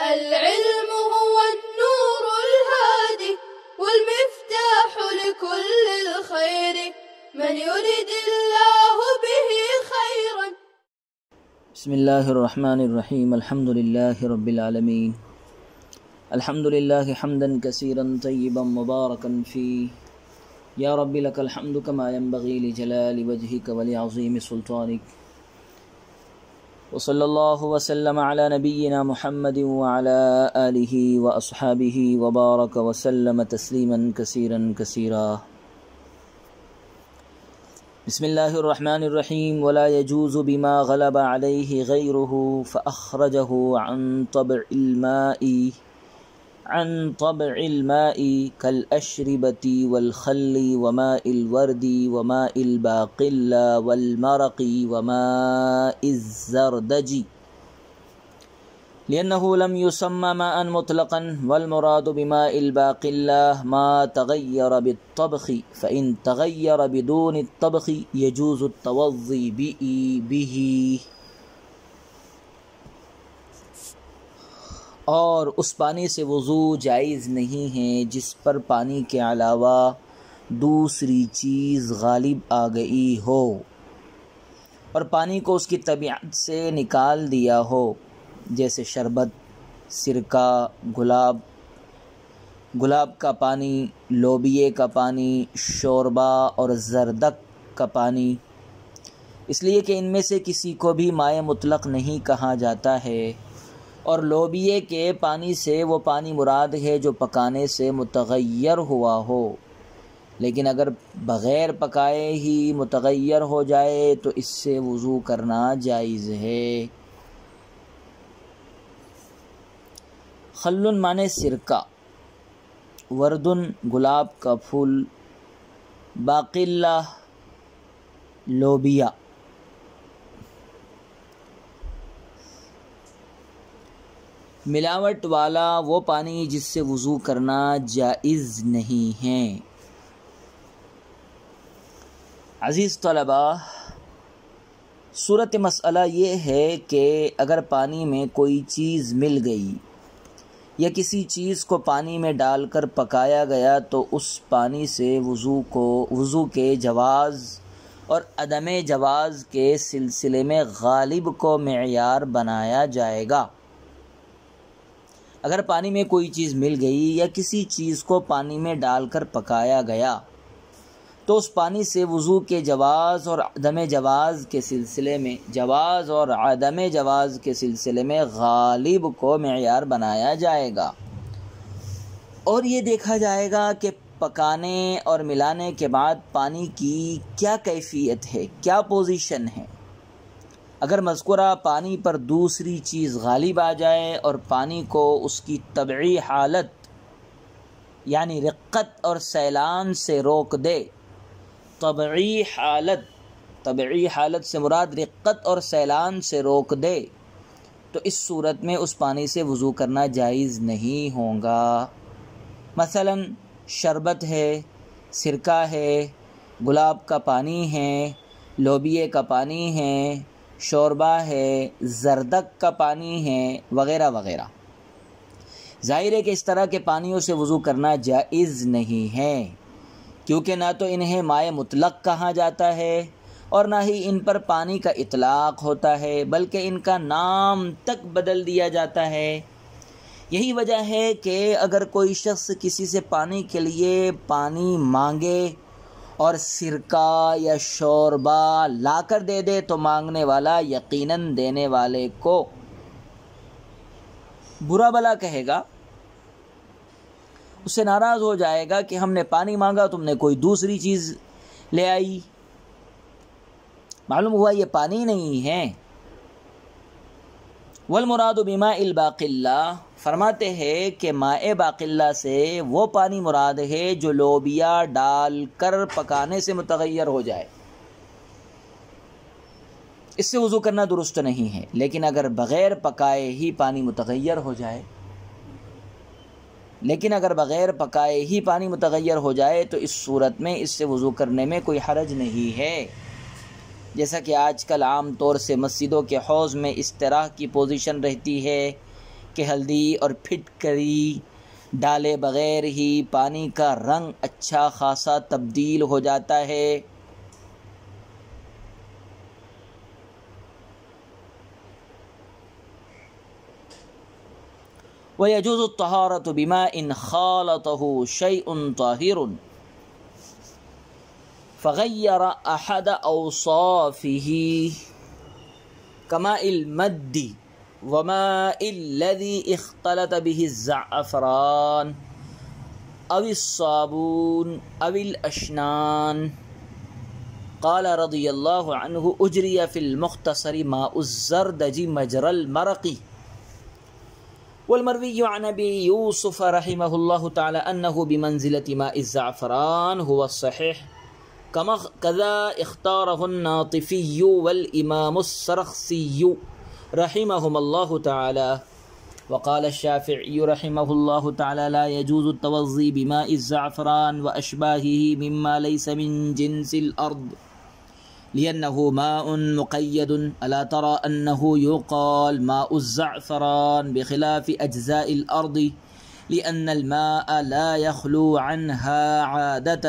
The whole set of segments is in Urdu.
العلم هو النور الهادي والمفتاح لكل الخير من يريد الله به خيرا. بسم الله الرحمن الرحيم. الحمد لله رب العالمين. الحمد لله حمدا كثيرا طيبا مباركا فيه. يا رب لك الحمد كما ينبغي لجلال وجهك ولعظيم سلطانك. وصلى الله وسلم على نبينا محمد وعلى آله وأصحابه وبارك وسلم تسليما كثيرا كثيرا. بسم الله الرحمن الرحيم. ولا يجوز بما غلب عليه غيره فأخرجه عن طبع الماء كالأشربة والخل وماء الورد وماء الباقلة والمرق وماء الزردج، لأنه لم يسمى ماء مطلقا، والمراد بماء الباقلة ما تغير بالطبخ، فإن تغير بدون الطبخ يجوز التوضي به. اور اس پانی سے وضو جائز نہیں ہے جس پر پانی کے علاوہ دوسری چیز غالب آ گئی ہو اور پانی کو اس کی طبیعت سے نکال دیا ہو، جیسے شربت، سرکہ، گلاب کا پانی، لوبیے کا پانی، شوربہ اور زردک کا پانی، اس لیے کہ ان میں سے کسی کو بھی مائع مطلق نہیں کہا جاتا ہے، اور لوبیے کے پانی سے وہ پانی مراد ہے جو پکانے سے متغیر ہوا ہو، لیکن اگر بغیر پکائے ہی متغیر ہو جائے تو اس سے وضو کرنا جائز ہے۔ خلن معنی سرکہ، وردن گلاب کا پھول، باقلہ لوبیا۔ ملاوٹ والا وہ پانی جس سے وضو کرنا جائز نہیں ہے۔ عزیز طلباء، صورت مسئلہ یہ ہے کہ اگر پانی میں کوئی چیز مل گئی یا کسی چیز کو پانی میں ڈال کر پکایا گیا تو اس پانی سے وضو کے جواز اور عدم جواز کے سلسلے میں غالب کو معیار بنایا جائے گا۔ اگر پانی میں کوئی چیز مل گئی یا کسی چیز کو پانی میں ڈال کر پکایا گیا تو اس پانی سے وضو کے جواز اور عدم جواز کے سلسلے میں غالب کو معیار بنایا جائے گا، اور یہ دیکھا جائے گا کہ پکانے اور ملانے کے بعد پانی کی کیا کیفیت ہے، کیا پوزیشن ہے۔ اگر مذکورہ پانی پر دوسری چیز غالب آ جائے اور پانی کو اس کی طبعی حالت یعنی رقت اور سیلان سے روک دے، طبعی حالت سے مراد رقت اور سیلان سے روک دے، تو اس صورت میں اس پانی سے وضو کرنا جائز نہیں ہوگا۔ مثلا شربت ہے، سرکہ ہے، گلاب کا پانی ہے، لوبیے کا پانی ہے، شوربہ ہے، زردک کا پانی ہے، وغیرہ وغیرہ۔ ظاہر ہے کہ اس طرح کے پانیوں سے وضو کرنا جائز نہیں ہے، کیونکہ نہ تو انہیں مائع مطلق کہا جاتا ہے اور نہ ہی ان پر پانی کا اطلاق ہوتا ہے، بلکہ ان کا نام تک بدل دیا جاتا ہے۔ یہی وجہ ہے کہ اگر کوئی شخص کسی سے پانی کے لیے پانی مانگے اور سرکہ یا شوربہ لا کر دے دے تو مانگنے والا یقیناً دینے والے کو برا بھلا کہے گا، اس سے ناراض ہو جائے گا کہ ہم نے پانی مانگا، تم نے کوئی دوسری چیز لے آئی، معلوم ہوا یہ پانی نہیں ہے۔ والمراد بماء الباقلہ، فرماتے ہیں کہ ماء باقلہ سے وہ پانی مراد ہے جو لوبیا ڈال کر پکانے سے متغیر ہو جائے، اس سے وضو کرنا درست نہیں ہے۔ لیکن اگر بغیر پکائے ہی پانی متغیر ہو جائے تو اس صورت میں اس سے وضو کرنے میں کوئی حرج نہیں ہے۔ جیسا کہ آج کل عام طور سے مسجدوں کے حوض میں اس طرح کی پوزیشن رہتی ہے کہ ہلدی اور پھٹکری ڈالے بغیر ہی پانی کا رنگ اچھا خاصا تبدیل ہو جاتا ہے۔ وَيَجُوزُ الطَّهَارَةُ بِمَاءٍ خَالَطَهُ شَيْءٌ طَاهِرٌ فَغَيَّرَ أَحَدَ أَوْصَافِهِ كَمَاءِ الْمَدِّ وَمَاءِ الَّذِي اخْتَلَطَ بِهِ الزَّعْفَرَانُ أَوِ الصَّابُونُ أَوِ الْأَشْنَانُ۔ قال رضی اللہ عنہ اجری فی المختصر ماء الزردج مجرى المرق۔ والمروی عن ابی یوسف رحمہ اللہ تعالی انہ بمنزلة ماء الزعفران هو الصحیح كذا اختارہ الناطفی والامام السرخسی رحمہم اللہ تعالی۔ وقال الشافعی رحمہ اللہ تعالی لا يجوز التوضی بماء الزعفران واشباهه مما ليس من جنس الارض لأنه ماء مقيد، ألا ترى أنه يقال ماء الزعفران بخلاف أجزاء الأرض لأن الماء لا يخلو عنها عادة،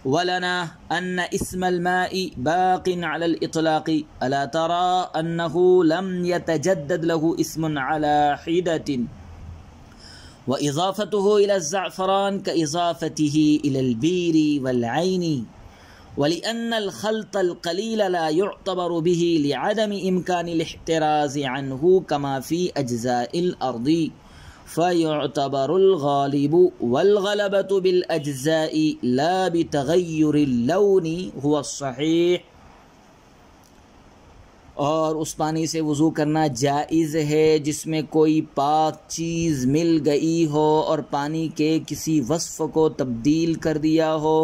ولنا أن اسم الماء باق على الإطلاق، ألا ترى أنه لم يتجدد له اسم على حدة، وإضافته إلى الزعفران كإضافته إلى البير والعين، ولأن الخلط القليل لا يعتبر به لعدم إمكان الاحتراز عنه كما في أجزاء الأرض، فيعتبر الغالب والغلبة بالأجزاء لا بتغير اللون هو الصحيح۔ اور اس پانی سے وضو کرنا جائز ہے جس میں کوئی پاک چیز مل گئی ہو اور پانی کے کسی وصف کو تبدیل کر دیا ہو،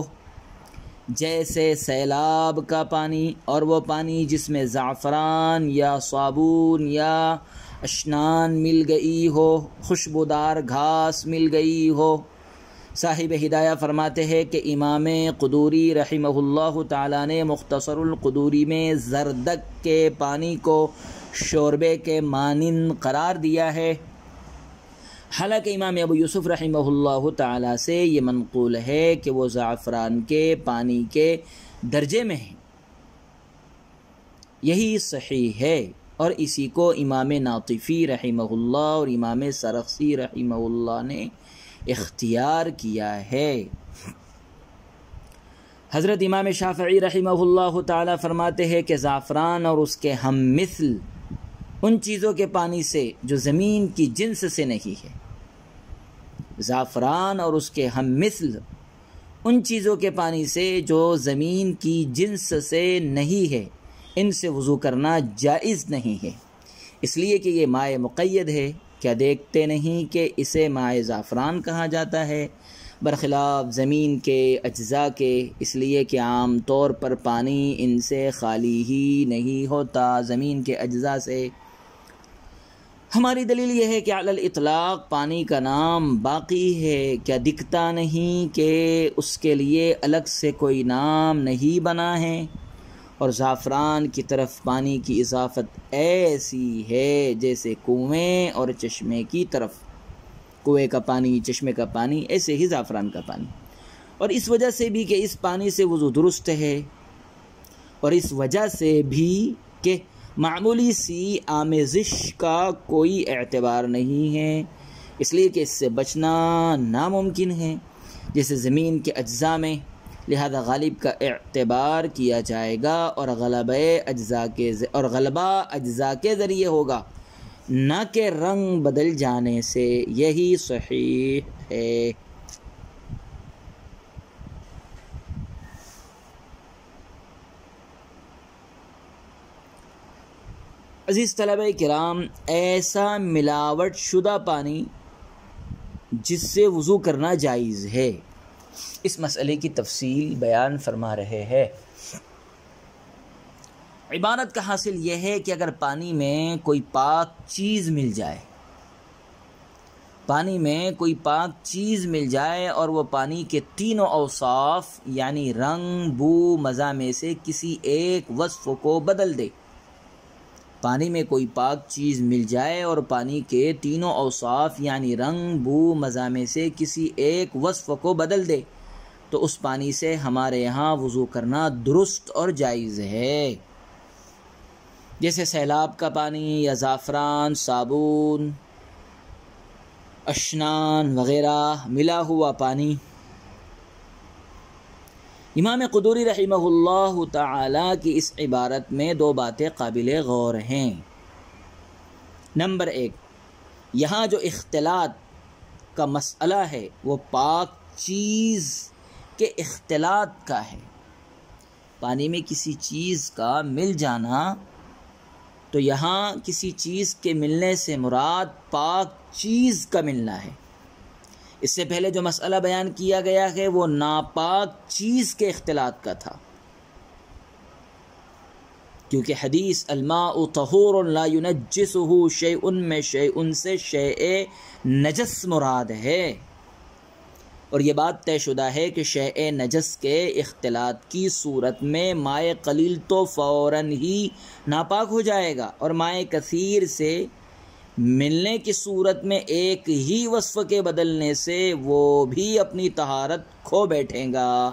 جیسے سیلاب کا پانی، اور وہ پانی جس میں زعفران یا صابون یا اشنان مل گئی ہو، خوشبودار گھاس مل گئی ہو۔ صاحب ہدایہ فرماتے ہیں کہ امام قدوری رحمہ اللہ تعالیٰ نے مختصر القدوری میں زردک کے پانی کو شوربے کے مانند قرار دیا ہے، حالانکہ امام ابو یوسف رحمہ اللہ تعالیٰ سے یہ منقول ہے کہ وہ زعفران کے پانی کے درجے میں ہے۔ یہی صحیح ہے، اور اسی کو امام ناطفی رحمہ اللہ اور امام سرخسی رحمہ اللہ نے اختیار کیا ہے۔ حضرت امام شافعی رحمہ اللہ تعالیٰ فرماتے ہیں کہ زعفران اور اس کے ہم مثل ان چیزوں کے پانی سے جو زمین کی جنس سے نہیں ہے، زعفران اور اس کے ہم مثل ان چیزوں کے پانی سے جو زمین کی جنس سے نہیں ہے، ان سے وضو کرنا جائز نہیں ہے، اس لیے کہ یہ مائع مقید ہے۔ کیا دیکھتے نہیں کہ اسے مائع زعفران کہا جاتا ہے برخلاف زمین کے اجزاء کے، اس لیے کہ عام طور پر پانی ان سے خالی ہی نہیں ہوتا، زمین کے اجزاء سے۔ ہماری دلیل یہ ہے کہ علی الاطلاق پانی کا نام باقی ہے، کیا دکھتا نہیں کہ اس کے لیے الگ سے کوئی نام نہیں بنا ہے، اور زعفران کی طرف پانی کی اضافت ایسی ہے جیسے کنویں اور چشمے کی طرف کنویں کا پانی، چشمے کا پانی، ایسے ہی زعفران کا پانی، اور اس وجہ سے بھی کہ اس پانی سے وضو درست ہے، اور اس وجہ سے بھی کہ معمولی سی آمیزش کا کوئی اعتبار نہیں ہے، اس لیے کہ اس سے بچنا ناممکن ہے جیسے زمین کے اجزاء میں، لہذا غالب کا اعتبار کیا جائے گا اور غلبہ اجزاء کے ذریعے ہوگا، نہ کہ رنگ بدل جانے سے۔ یہی صحیح ہے۔ عزیز طلبہ کرام، ایسا ملاوٹ شدہ پانی جس سے وضو کرنا جائز ہے، اس مسئلے کی تفصیل بیان فرما رہے ہیں۔ عبارت کا حاصل یہ ہے کہ اگر پانی میں کوئی پاک چیز مل جائے، پانی میں کوئی پاک چیز مل جائے اور وہ پانی کے تینوں اوصاف یعنی رنگ، بو، مزہ میں سے کسی ایک وصف کو بدل دے، پانی میں کوئی پاک چیز مل جائے اور پانی کے تینوں اوصاف یعنی رنگ، بو، مزہ میں سے کسی ایک وصف کو بدل دے تو اس پانی سے ہمارے یہاں وضو کرنا درست اور جائز ہے، جیسے سیلاب کا پانی یا زعفران، صابن، اشنان وغیرہ ملا ہوا پانی۔ امام قدوری رحمہ اللہ تعالی کی اس عبارت میں دو باتیں قابل غور ہیں۔ نمبر 1، یہاں جو اختلاط کا مسئلہ ہے وہ پاک چیز کے اختلاط کا ہے۔ پانی میں کسی چیز کا مل جانا، تو یہاں کسی چیز کے ملنے سے مراد پاک چیز کا ملنا ہے۔ اس سے پہلے جو مسئلہ بیان کیا گیا ہے وہ ناپاک چیز کے اختلاط کا تھا، کیونکہ حدیث الماء طہور لا ينجسہ شیء میں شیء سے شیء نجس مراد ہے، اور یہ بات طے شدہ ہے کہ شیء نجس کے اختلاط کی صورت میں مائع قلیل تو فوراً ہی ناپاک ہو جائے گا، اور مائع کثیر سے ملنے کی صورت میں ایک ہی وصف کے بدلنے سے وہ بھی اپنی طہارت کھو بیٹھے گا۔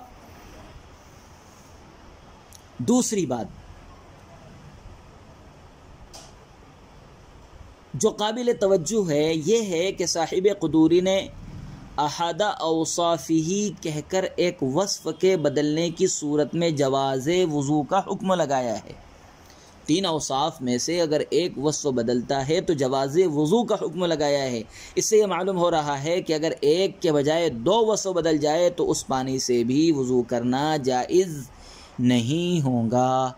دوسری بات جو قابل توجہ ہے یہ ہے کہ صاحب قدوری نے احد اوصافہ کہہ کر ایک وصف کے بدلنے کی صورت میں جواز وضو کا حکم لگایا ہے۔ 3 اوصاف میں سے اگر ایک وصف بدلتا ہے تو جواز وضو کا حکم لگایا ہے۔ اس سے یہ معلوم ہو رہا ہے کہ اگر ایک کے بجائے 2 وصف بدل جائے تو اس پانی سے بھی وضو کرنا جائز نہیں ہوگا۔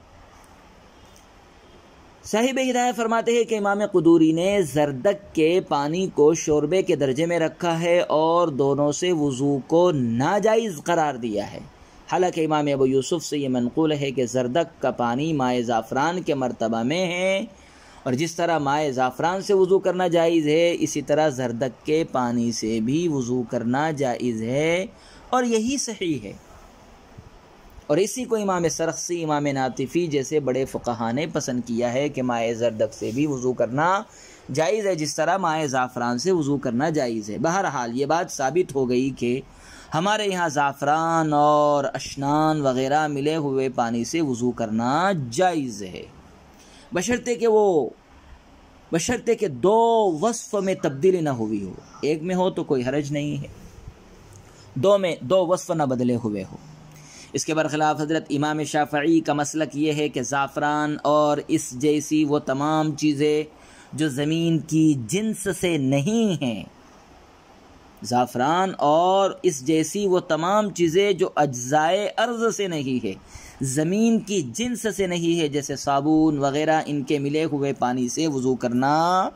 صاحب ہدایت فرماتے ہیں کہ امام قدوری نے زردک کے پانی کو شوربے کے درجے میں رکھا ہے اور دونوں سے وضو کو ناجائز قرار دیا ہے، حالانکہ امام ابو یوسف سے یہ منقول ہے کہ زردک کا پانی مائع زعفران کے مرتبہ میں ہے، اور جس طرح مائع زعفران سے وضو کرنا جائز ہے اسی طرح زردک کے پانی سے بھی وضو کرنا جائز ہے، اور یہی صحیح ہے، اور اسی کو امام سرخسی، امام ناطفی جیسے بڑے فقہا نے پسند کیا ہے کہ مائع زردک سے بھی وضو کرنا جائز ہے جس طرح مائع زعفران سے وضو کرنا جائز ہے۔ بہرحال یہ بات ثابت ہو گئی کہ ہمارے یہاں زعفران اور اشنان وغیرہ ملے ہوئے پانی سے وضو کرنا جائز ہے، بشرطے کہ 2 وصف میں تبدیلی نہ ہوئی ہو، ایک میں ہو تو کوئی حرج نہیں ہے، 2 میں 2 وصف نہ بدلے ہوئے ہو۔ اس کے برخلاف حضرت امام شافعی کا مسلک یہ ہے کہ زعفران اور اس جیسی وہ تمام چیزیں جو زمین کی جنس سے نہیں ہیں، زعفران اور اس جیسی وہ تمام چیزیں جو اجزائے ارض سے نہیں ہے، زمین کی جنس سے نہیں ہے، جیسے صابن وغیرہ، ان کے ملے ہوئے پانی سے وضو کرنا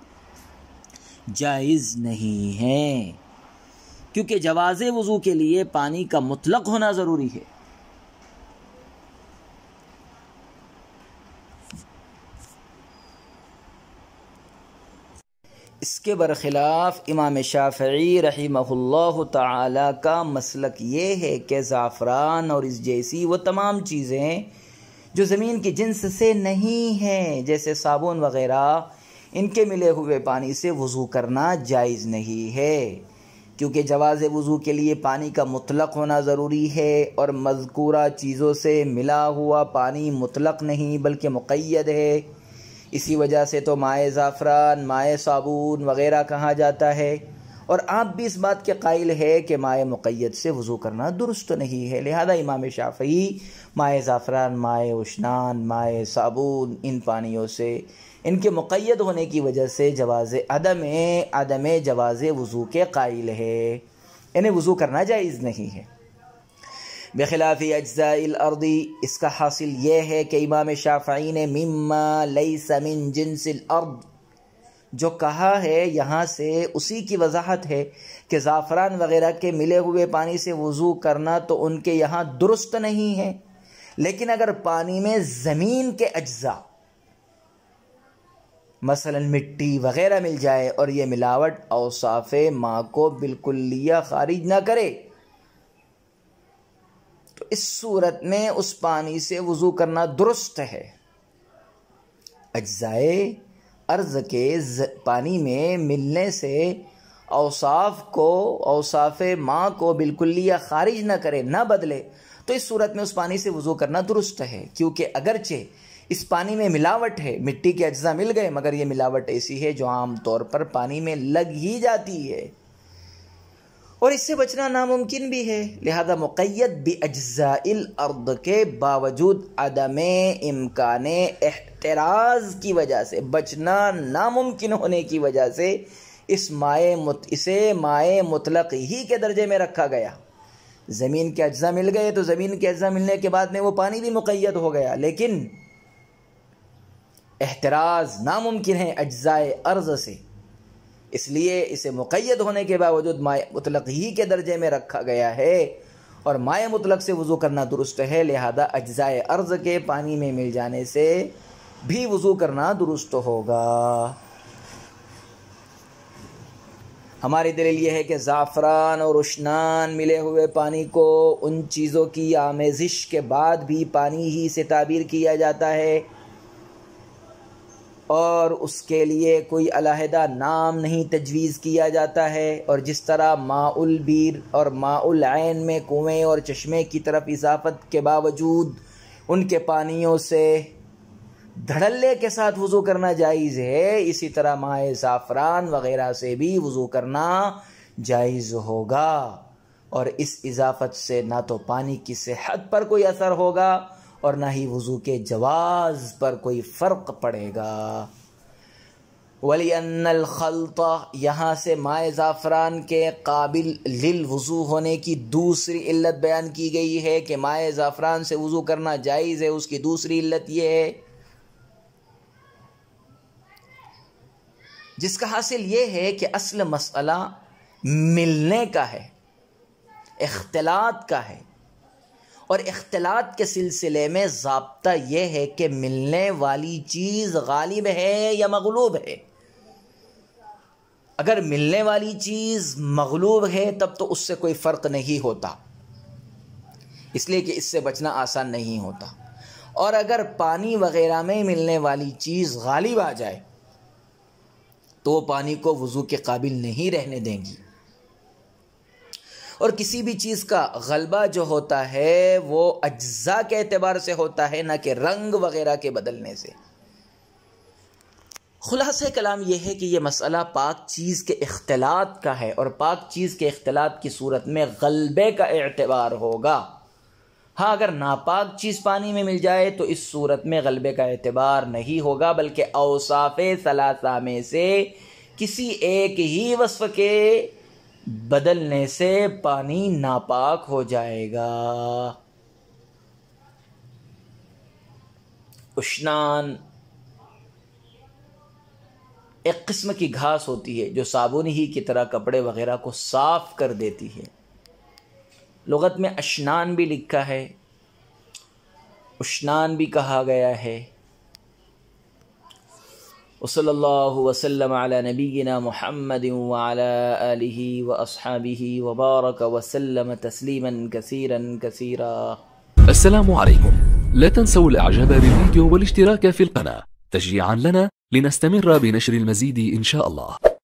جائز نہیں ہے، کیونکہ جواز وضو کے لیے پانی کا مطلق ہونا ضروری ہے۔ اس کے برخلاف امام شافعی رحمہ اللہ تعالی کا مسلک یہ ہے کہ زعفران اور اس جیسی وہ تمام چیزیں جو زمین کی جنس سے نہیں ہیں، جیسے صابن وغیرہ، ان کے ملے ہوئے پانی سے وضو کرنا جائز نہیں ہے، کیونکہ جواز وضو کے لیے پانی کا مطلق ہونا ضروری ہے، اور مذکورہ چیزوں سے ملا ہوا پانی مطلق نہیں بلکہ مقید ہے۔ اسی وجہ سے تو مائع زعفران، مائع صابون وغیرہ کہا جاتا ہے، اور آپ بھی اس بات کے قائل ہے کہ مائع مقید سے وضو کرنا درست نہیں ہے، لہذا امام شافعی مائع زعفران، مائع اشنان، مائع صابون، ان پانیوں سے ان کے مقید ہونے کی وجہ سے عدم جواز وضو کے قائل ہے، یعنی وضو کرنا جائز نہیں ہے۔ بخلاف اجزاء الارض، اس کا حاصل یہ ہے کہ امام شافعی نے مما لیس من جنس الارض جو کہا ہے یہاں سے اسی کی وضاحت ہے کہ زعفران وغیرہ کے ملے ہوئے پانی سے وضو کرنا تو ان کے یہاں درست نہیں ہے، لیکن اگر پانی میں زمین کے اجزاء مثلا مٹی وغیرہ مل جائے اور یہ ملاوٹ اوصاف ماء کو بالکلیہ خارج نہ کرے تو اس صورت میں اس پانی سے وضو کرنا درست ہے، اجزائے ارض کے پانی میں ملنے سے اوصاف کو، اوصاف ماء کو بالکلیہ خارج نہ کرے، نہ بدلے، تو اس صورت میں اس پانی سے وضو کرنا درست ہے، کیونکہ اگرچہ اس پانی میں ملاوٹ ہے، مٹی کے اجزاء مل گئے، مگر یہ ملاوٹ ایسی ہے جو عام طور پر پانی میں لگ ہی جاتی ہے اور اس سے بچنا ناممکن بھی ہے، لہذا مقید باجزاء الارض کے باوجود عدم امکان احتراز کی وجہ سے، بچنا ناممکن ہونے کی وجہ سے اسے مائع مطلق ہی کے درجے میں رکھا گیا۔ زمین کے اجزاء مل گئے تو زمین کے اجزاء ملنے کے بعد میں وہ پانی بھی مقید ہو گیا، لیکن احتراز ناممکن ہے اجزاء ارض سے، اس لیے اسے مقید ہونے کے باوجود مائع مطلق ہی کے درجے میں رکھا گیا ہے اور مائع مطلق سے وضو کرنا درست ہے، لہذا اجزاء ارض کے پانی میں مل جانے سے بھی وضو کرنا درست ہوگا۔ ہماری دلیل یہ ہے کہ زعفران اور اشنان ملے ہوئے پانی کو ان چیزوں کی آمیزش کے بعد بھی پانی ہی سے تعبیر کیا جاتا ہے اور اس کے لیے کوئی علیحدہ نام نہیں تجویز کیا جاتا ہے، اور جس طرح ماء البیر اور ماء العین میں کنویں اور چشمے کی طرف اضافت کے باوجود ان کے پانیوں سے دھڑلے کے ساتھ وضو کرنا جائز ہے، اسی طرح ماء زعفران وغیرہ سے بھی وضو کرنا جائز ہوگا، اور اس اضافت سے نہ تو پانی کی صحت پر کوئی اثر ہوگا اور نہ ہی وضو کے جواز پر کوئی فرق پڑے گا۔ وَلِأَنَّ الْخَلْطَ، یہاں سے ماء زعفران کے قابل للوضو ہونے کی دوسری علت بیان کی گئی ہے کہ ماء زعفران سے وضو کرنا جائز ہے۔ اس کی دوسری علت یہ ہے جس کا حاصل یہ ہے کہ اصل مسئلہ ملنے کا ہے، اختلاط کا ہے، اور اختلاط کے سلسلے میں ضابطہ یہ ہے کہ ملنے والی چیز غالب ہے یا مغلوب ہے۔ اگر ملنے والی چیز مغلوب ہے تب تو اس سے کوئی فرق نہیں ہوتا، اس لیے کہ اس سے بچنا آسان نہیں ہوتا، اور اگر پانی وغیرہ میں ملنے والی چیز غالب آ جائے تو وہ پانی کو وضو کے قابل نہیں رہنے دیں گی، اور کسی بھی چیز کا غلبہ جو ہوتا ہے وہ اجزاء کے اعتبار سے ہوتا ہے، نہ کہ رنگ وغیرہ کے بدلنے سے۔ خلاصہ کلام یہ ہے کہ یہ مسئلہ پاک چیز کے اختلاط کا ہے، اور پاک چیز کے اختلاط کی صورت میں غلبے کا اعتبار ہوگا۔ ہاں اگر ناپاک چیز پانی میں مل جائے تو اس صورت میں غلبے کا اعتبار نہیں ہوگا، بلکہ اوصاف ثلاثہ میں سے کسی ایک ہی وصف کے بدلنے سے پانی ناپاک ہو جائے گا۔ اشنان ایک قسم کی گھاس ہوتی ہے جو صابن ہی کی طرح کپڑے وغیرہ کو صاف کر دیتی ہے، لغت میں اشنان بھی لکھا ہے، اشنان بھی کہا گیا ہے۔ وصلی اللہ وسلم علی نبینا محمد وعلی آلہ واصحابہ وبارک وسلم تسلیما کثیرا کثیرا۔ السلام عليكم، لا تنسوا الاعجاب بالفيديو والاشتراك في القناة تشجيعا لنا لنستمر بنشر المزيد إن شاء الله.